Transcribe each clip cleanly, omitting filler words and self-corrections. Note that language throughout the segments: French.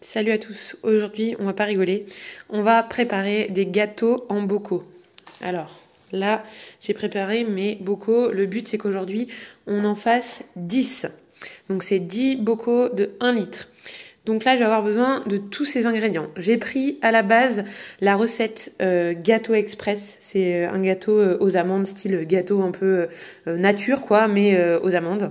Salut à tous, aujourd'hui on va pas rigoler, on va préparer des gâteaux en bocaux. Alors là j'ai préparé mes bocaux, le but c'est qu'aujourd'hui on en fasse 10. Donc c'est 10 bocaux de 1 litre. Donc là je vais avoir besoin de tous ces ingrédients. J'ai pris à la base la recette gâteau express, c'est un gâteau aux amandes, style gâteau un peu nature quoi, mais aux amandes.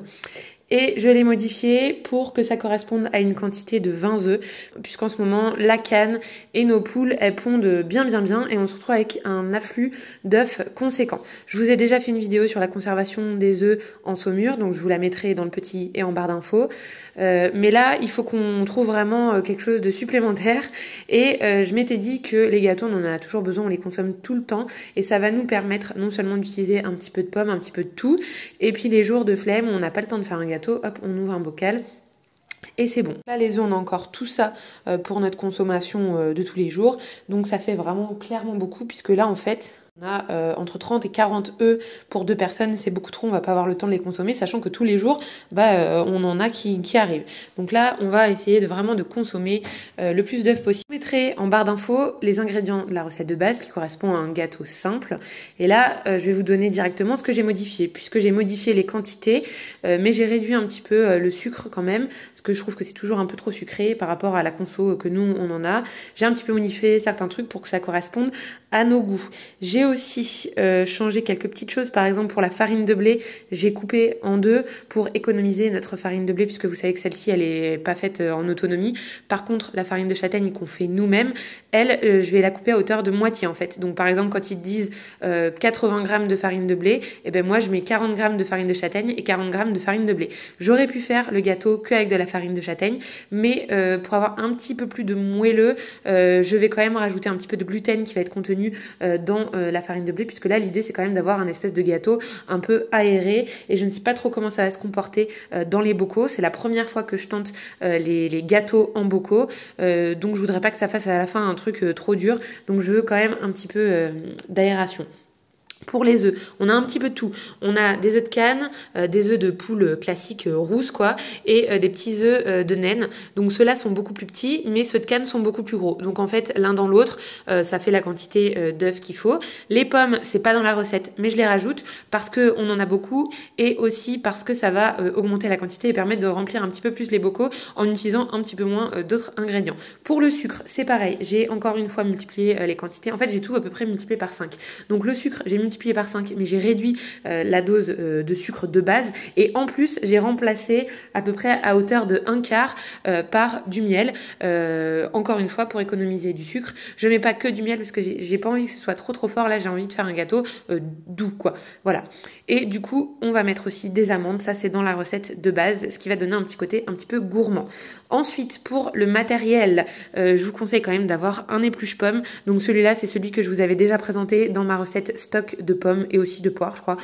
Et je l'ai modifié pour que ça corresponde à une quantité de 20 œufs, puisqu'en ce moment, la canne et nos poules, elles pondent bien et on se retrouve avec un afflux d'œufs conséquent. Je vous ai déjà fait une vidéo sur la conservation des œufs en saumure, donc je vous la mettrai dans le petit et en barre d'infos. Mais là, il faut qu'on trouve vraiment quelque chose de supplémentaire. Et je m'étais dit que les gâteaux, on en a toujours besoin, on les consomme tout le temps. Et ça va nous permettre non seulement d'utiliser un petit peu de pommes, un petit peu de tout, et puis les jours de flemme où on n'a pas le temps de faire un gâteau, hop, on ouvre un bocal. Et c'est bon. Là, les œufs, on a encore tout ça pour notre consommation de tous les jours. Donc ça fait vraiment clairement beaucoup, puisque là, en fait, on a entre 30 et 40 œufs pour 2 personnes. C'est beaucoup trop, on va pas avoir le temps de les consommer, sachant que tous les jours, on en a qui arrivent. Donc là, on va essayer de vraiment de consommer le plus d'œufs possible. Je mettrai en barre d'infos les ingrédients de la recette de base qui correspond à un gâteau simple. Et là, je vais vous donner directement ce que j'ai modifié, puisque j'ai modifié les quantités, mais j'ai réduit un petit peu le sucre quand même, parce que je trouve que c'est toujours un peu trop sucré par rapport à la conso que nous, on en a. J'ai un petit peu modifié certains trucs pour que ça corresponde à nos goûts. J'ai aussi changé quelques petites choses. Par exemple, pour la farine de blé, j'ai coupé en 2 pour économiser notre farine de blé, puisque vous savez que celle-ci, elle est pas faite en autonomie. Par contre, la farine de châtaigne qu'on fait nous-mêmes, elle, je vais la couper à hauteur de moitié en fait. Donc par exemple, quand ils disent 80 grammes de farine de blé, et ben moi je mets 40 grammes de farine de châtaigne et 40 grammes de farine de blé. J'aurais pu faire le gâteau qu'avec de la farine de châtaigne, mais pour avoir un petit peu plus de moelleux, je vais quand même rajouter un petit peu de gluten qui va être contenu dans la farine de blé, puisque là l'idée c'est quand même d'avoir un espèce de gâteau un peu aéré, et je ne sais pas trop comment ça va se comporter dans les bocaux. C'est la première fois que je tente les gâteaux en bocaux, donc je voudrais pas que ça fasse à la fin un truc trop dur, donc je veux quand même un petit peu d'aération. Pour les œufs, on a un petit peu de tout. On a des œufs de canne, des œufs de poule classiques rousses quoi, et des petits œufs de naine. Donc ceux-là sont beaucoup plus petits, mais ceux de canne sont beaucoup plus gros. Donc en fait, l'un dans l'autre, ça fait la quantité d'œufs qu'il faut. Les pommes, c'est pas dans la recette, mais je les rajoute parce que on en a beaucoup, et aussi parce que ça va augmenter la quantité et permettre de remplir un petit peu plus les bocaux en utilisant un petit peu moins d'autres ingrédients. Pour le sucre, c'est pareil. J'ai encore une fois multiplié les quantités. En fait, j'ai tout à peu près multiplié par 5. Donc le sucre, j'ai multiplié par 5, mais j'ai réduit la dose de sucre de base, et en plus j'ai remplacé à peu près à hauteur de 1/4 par du miel, encore une fois pour économiser du sucre. Je mets pas que du miel parce que j'ai pas envie que ce soit trop fort. Là j'ai envie de faire un gâteau doux quoi, voilà. Et du coup on va mettre aussi des amandes, ça c'est dans la recette de base, ce qui va donner un petit côté un petit peu gourmand. Ensuite, pour le matériel, je vous conseille quand même d'avoir un épluche pomme. Donc celui-là c'est celui que je vous avais déjà présenté dans ma recette stock de pommes et aussi de poires je crois.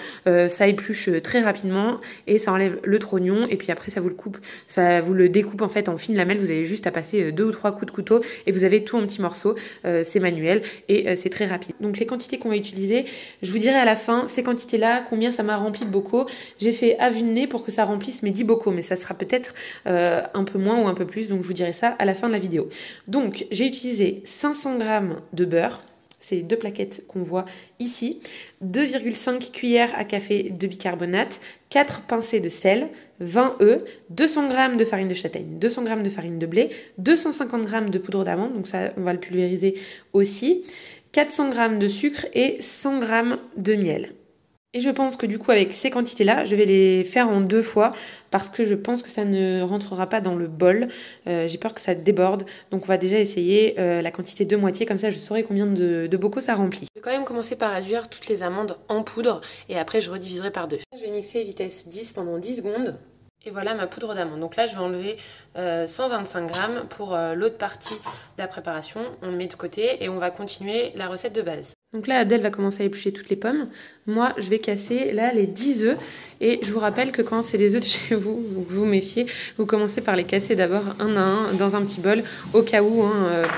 Ça épluche très rapidement et ça enlève le trognon, et puis après ça vous le coupe, ça vous le découpe en fait en fines lamelles. Vous avez juste à passer 2 ou 3 coups de couteau et vous avez tout en petits morceaux. C'est manuel et c'est très rapide. Donc les quantités qu'on va utiliser, je vous dirai à la fin ces quantités là, combien ça m'a rempli de bocaux. J'ai fait à vue de nez pour que ça remplisse mes 10 bocaux, mais ça sera peut-être un peu moins ou un peu plus, donc je vous dirai ça à la fin de la vidéo. Donc j'ai utilisé 500 g de beurre, c'est 2 plaquettes qu'on voit ici, 2,5 cuillères à café de bicarbonate, 4 pincées de sel, 20 œufs, 200 g de farine de châtaigne, 200 g de farine de blé, 250 g de poudre d'amande, donc ça on va le pulvériser aussi, 400 g de sucre et 100 g de miel. Et je pense que du coup avec ces quantités-là, je vais les faire en 2 fois parce que je pense que ça ne rentrera pas dans le bol. J'ai peur que ça déborde. Donc on va déjà essayer la quantité de moitié, comme ça je saurai combien de bocaux ça remplit. Je vais quand même commencer par réduire toutes les amandes en poudre et après je rediviserai par 2. Je vais mixer vitesse 10 pendant 10 secondes. Et voilà ma poudre d'amande. Donc là, je vais enlever 125 g pour l'autre partie de la préparation. On le met de côté et on va continuer la recette de base. Donc là, Abdel va commencer à éplucher toutes les pommes. Moi, je vais casser là les 10 œufs. Et je vous rappelle que quand c'est des œufs de chez vous, vous vous méfiez, vous commencez par les casser d'abord un à un dans un petit bol, au cas où,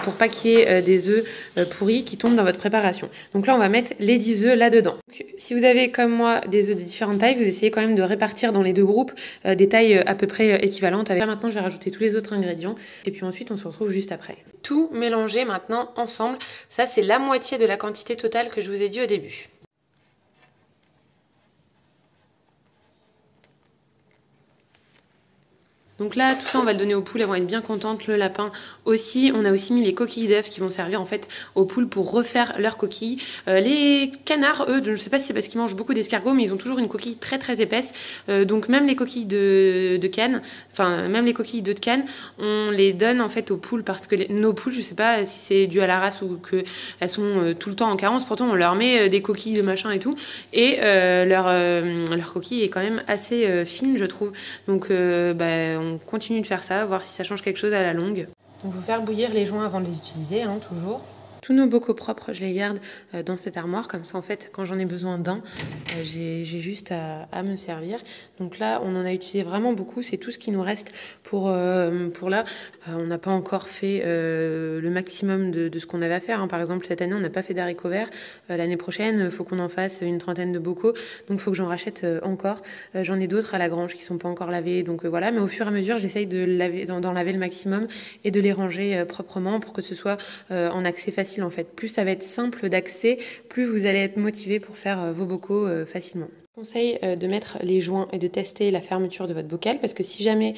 pour pas qu'il y ait des œufs pourris qui tombent dans votre préparation. Donc là, on va mettre les 10 œufs là-dedans. Si vous avez, comme moi, des œufs de différentes tailles, vous essayez quand même de répartir dans les deux groupes des tailles à peu près équivalentes. Là, maintenant, je vais rajouter tous les autres ingrédients. Et puis ensuite, on se retrouve juste après. Tout mélanger maintenant ensemble. Ça, c'est la moitié de la quantité totale que je vous ai dit au début. Donc là, tout ça, on va le donner aux poules, elles vont être bien contentes, le lapin aussi. On a aussi mis les coquilles d'œufs qui vont servir en fait aux poules pour refaire leurs coquilles. Les canards, eux, je ne sais pas si c'est parce qu'ils mangent beaucoup d'escargots, mais ils ont toujours une coquille très très épaisse. Donc même les coquilles de canne, enfin même les coquilles d'œufs de canne, on les donne en fait aux poules parce que nos poules, je sais pas si c'est dû à la race ou qu'elles sont tout le temps en carence, pourtant on leur met des coquilles de machin et tout. Et leur coquille est quand même assez fine, je trouve. Donc on continue de faire ça, voir si ça change quelque chose à la longue. Donc il faut faire bouillir les joints avant de les utiliser, toujours. Tous nos bocaux propres, je les garde dans cette armoire, comme ça en fait quand j'en ai besoin d'un, j'ai juste à me servir. Donc là on en a utilisé vraiment beaucoup, c'est tout ce qui nous reste pour là. On n'a pas encore fait le maximum de ce qu'on avait à faire. Par exemple cette année on n'a pas fait d'haricots verts, l'année prochaine il faut qu'on en fasse une trentaine de bocaux, donc il faut que j'en rachète encore. J'en ai d'autres à la grange qui sont pas encore lavés, donc voilà, mais au fur et à mesure j'essaye d'en laver le maximum et de les ranger proprement pour que ce soit en accès facile en fait. Plus ça va être simple d'accès, plus vous allez être motivé pour faire vos bocaux facilement. Je conseille de mettre les joints et de tester la fermeture de votre bocal parce que si jamais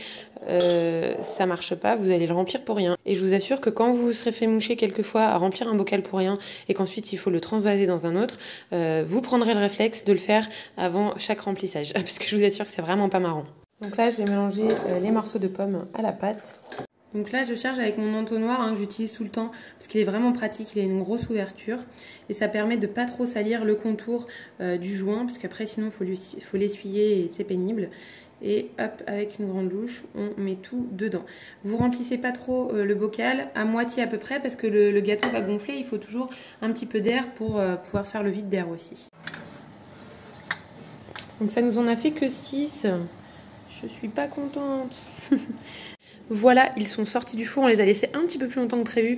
ça marche pas, vous allez le remplir pour rien. Et je vous assure que quand vous vous serez fait moucher quelquefois à remplir un bocal pour rien et qu'ensuite il faut le transvaser dans un autre, vous prendrez le réflexe de le faire avant chaque remplissage parce que je vous assure que c'est vraiment pas marrant. Donc là, je vais mélanger les morceaux de pommes à la pâte. Donc là, je charge avec mon entonnoir que j'utilise tout le temps parce qu'il est vraiment pratique, il a une grosse ouverture et ça permet de pas trop salir le contour du joint parce qu'après sinon il faut l'essuyer et c'est pénible. Et hop, avec une grande louche, on met tout dedans. Vous remplissez pas trop le bocal, à moitié à peu près parce que le gâteau va gonfler, il faut toujours un petit peu d'air pour pouvoir faire le vide d'air aussi. Donc ça nous en a fait que 6. Je suis pas contente. Voilà, ils sont sortis du four, on les a laissés un petit peu plus longtemps que prévu.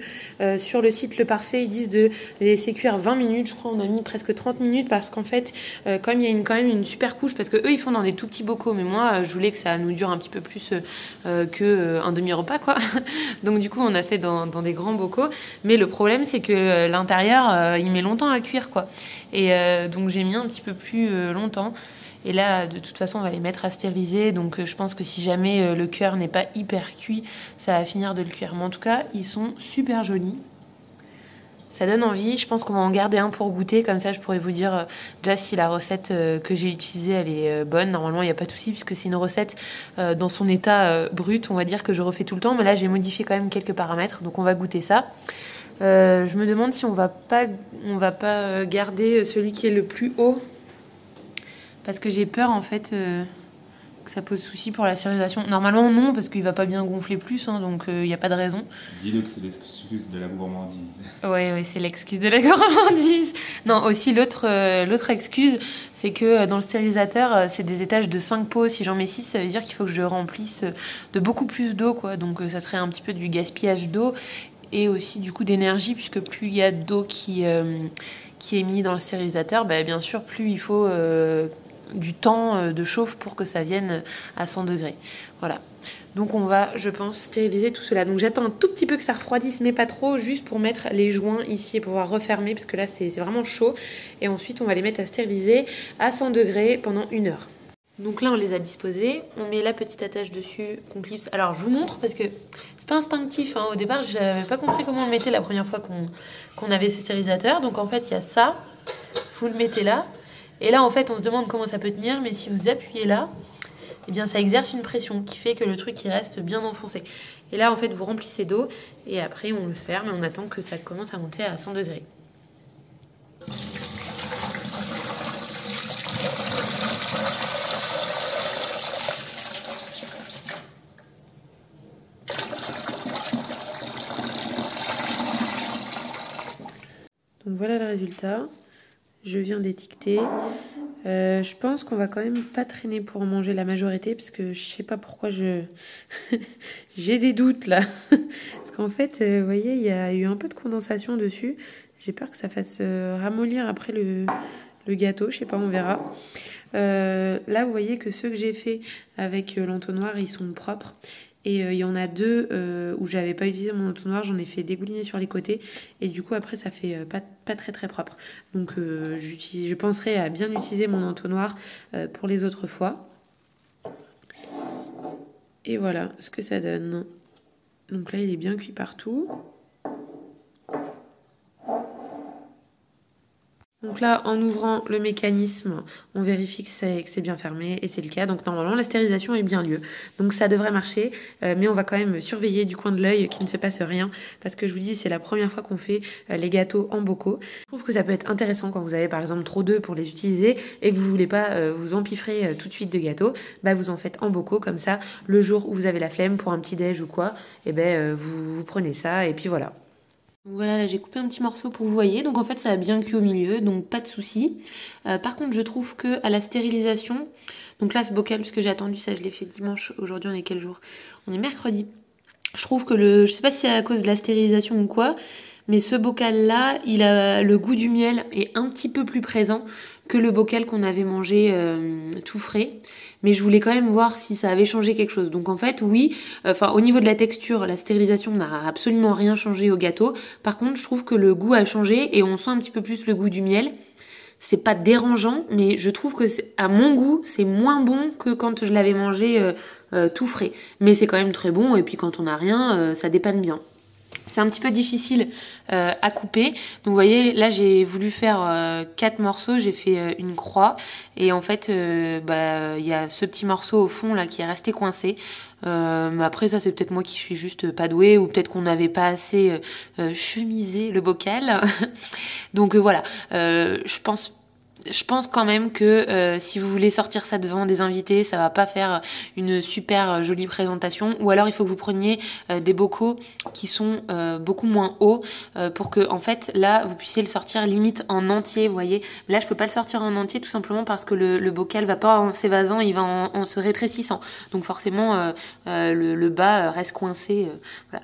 Sur le site Le Parfait, ils disent de les laisser cuire 20 minutes, je crois on a mis presque 30 minutes parce qu'en fait, comme il y a quand même une super couche, parce que eux ils font dans des tout petits bocaux, mais moi je voulais que ça nous dure un petit peu plus qu'un demi-repas quoi. Donc du coup on a fait dans des grands bocaux, mais le problème c'est que l'intérieur il met longtemps à cuire quoi. Et donc j'ai mis un petit peu plus longtemps. Et là, de toute façon, on va les mettre à stériliser. Donc, je pense que si jamais le cœur n'est pas hyper cuit, ça va finir de le cuire. Mais en tout cas, ils sont super jolis. Ça donne envie. Je pense qu'on va en garder un pour goûter. Comme ça, je pourrais vous dire déjà si la recette que j'ai utilisée, elle est bonne. Normalement, il n'y a pas de souci puisque c'est une recette dans son état brut. On va dire que je refais tout le temps. Mais là, j'ai modifié quand même quelques paramètres. Donc, on va goûter ça. Je me demande si on va pas garder celui qui est le plus haut. Parce que j'ai peur en fait que ça pose souci pour la stérilisation. Normalement non, parce qu'il va pas bien gonfler plus, donc il n'y a pas de raison. Dis-le que c'est l'excuse de la gourmandise. Oui, c'est l'excuse de la gourmandise. Non, aussi l'autre excuse, c'est que dans le stérilisateur, c'est des étages de 5 pots. Si j'en mets 6, ça veut dire qu'il faut que je remplisse de beaucoup plus d'eau, quoi. Donc ça serait un petit peu du gaspillage d'eau et aussi du coup d'énergie, puisque plus il y a d'eau qui est mis dans le stérilisateur, bien sûr, plus il faut du temps de chauffe pour que ça vienne à 100 degrés. Voilà. Donc on va, je pense, stériliser tout cela. Donc j'attends un tout petit peu que ça refroidisse, mais pas trop, juste pour mettre les joints ici et pouvoir refermer, parce que là c'est vraiment chaud. Et ensuite on va les mettre à stériliser à 100 degrés pendant 1 heure. Donc là on les a disposés, on met la petite attache dessus qu'on clipse. Alors je vous montre parce que c'est pas instinctif, Au départ je n'avais pas compris comment on le mettait la première fois qu'on avait ce stérilisateur. Donc en fait il y a ça, vous le mettez là. Et là, en fait, on se demande comment ça peut tenir, mais si vous appuyez là, eh bien, ça exerce une pression qui fait que le truc, il reste bien enfoncé. Et là, en fait, vous remplissez d'eau, et après, on le ferme, et on attend que ça commence à monter à 100 degrés. Donc voilà le résultat. Je viens d'étiqueter. Je pense qu'on va quand même pas traîner pour en manger la majorité parce que je sais pas pourquoi j'ai des doutes là. Parce qu'en fait, vous voyez, il y a eu un peu de condensation dessus. J'ai peur que ça fasse ramollir après le gâteau. Je sais pas, on verra. Là, vous voyez que ceux que j'ai fait avec l'entonnoir, ils sont propres. Et il y en a deux où j'avais pas utilisé mon entonnoir, j'en ai fait dégouliner sur les côtés. Et du coup, après, ça fait pas très très propre. Donc, je penserai à bien utiliser mon entonnoir pour les autres fois. Et voilà ce que ça donne. Donc là, il est bien cuit partout. Donc là, en ouvrant le mécanisme, on vérifie que c'est bien fermé et c'est le cas. Donc normalement, la stérilisation est bien lieu. Donc ça devrait marcher, mais on va quand même surveiller du coin de l'œil qu'il ne se passe rien. Parce que je vous dis, c'est la première fois qu'on fait les gâteaux en bocaux. Je trouve que ça peut être intéressant quand vous avez par exemple trop d'œufs pour les utiliser et que vous voulez pas vous empiffrer tout de suite de gâteaux. Bah vous en faites en bocaux, comme ça, le jour où vous avez la flemme pour un petit déj ou quoi, et vous prenez ça et puis voilà. Donc voilà, là j'ai coupé un petit morceau pour vous voyez. Donc en fait ça a bien cuit au milieu, donc pas de souci. Par contre je trouve que à la stérilisation, donc là ce bocal, puisque j'ai attendu ça, je l'ai fait dimanche. Aujourd'hui on est quel jour? On est mercredi. Je trouve que je sais pas si c'est à cause de la stérilisation ou quoi, mais ce bocal là, il a le goût du miel est un petit peu plus présent que le bocal qu'on avait mangé tout frais. Mais je voulais quand même voir si ça avait changé quelque chose. Donc en fait, oui, au niveau de la texture, la stérilisation n'a absolument rien changé au gâteau. Par contre, je trouve que le goût a changé et on sent un petit peu plus le goût du miel. C'est pas dérangeant, mais je trouve que à mon goût, c'est moins bon que quand je l'avais mangé tout frais. Mais c'est quand même très bon et puis quand on n'a rien, ça dépanne bien. C'est un petit peu difficile à couper. Donc vous voyez, là j'ai voulu faire 4 morceaux, j'ai fait une croix. Et en fait, il y a ce petit morceau au fond là qui est resté coincé. Mais après ça c'est peut-être moi qui suis juste pas douée ou peut-être qu'on n'avait pas assez chemisé le bocal. Donc voilà, je pense quand même que si vous voulez sortir ça devant des invités, ça va pas faire une super jolie présentation. Ou alors il faut que vous preniez des bocaux qui sont beaucoup moins hauts pour que en fait là vous puissiez le sortir limite en entier, vous voyez. Là je peux pas le sortir en entier tout simplement parce que le bocal va pas en s'évasant, il va en se rétrécissant. Donc forcément le bas reste coincé. Voilà.